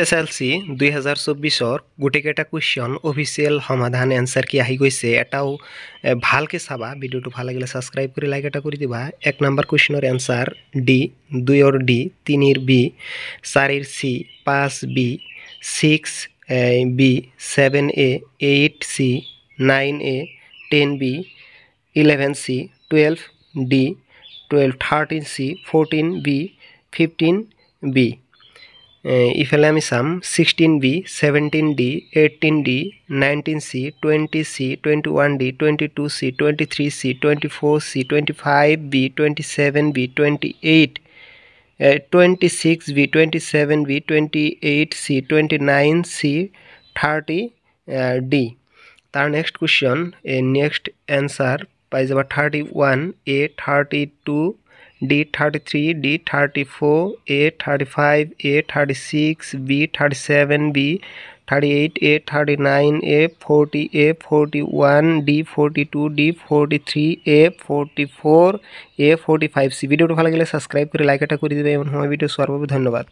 SLC 2024 গোটেইকেইটা question official সমাধান answer কি আহি গৈছে এটাও ভালকে চাবা ভিডিওটো ভাল লাগিলে সাবস্ক্ৰাইব কৰি লাইক এটা কৰি দিবা 1 নম্বৰ কুৱেশ্যনৰ এনসাৰ ডি 2 ৰ ডি 3 ৰ বি 4 ৰ সি 5 বি 6 বি 7 এ 8 সি 9 এ 10 বি 11 সি 12 ডি 12 13 সি 14 বি 15 বি ইফালে আমি চাম 16 বি 17 ডি 18 ডি 19 সি 20 সি 21 ডি 22 সি 23 সি 24 সি 25 বি 27 বি 28 26 বি 27 বি 28 সি 29 সি 30 ডি তার নেক্সট কুৱেশ্যন নেক্সট এনসার পাই যাবা 31 এ 32 D 33 D 34 A 35 A 36 B 37 B 38 A 39 A 40 A 41 D 42 D 43 A 44 A 45 C ভিডিওটো ভালো লাগলে subscribe করে লাইক এটা করে দিবে এমন সময় ভিডিও সর্বপ্রথম ধন্যবাদ।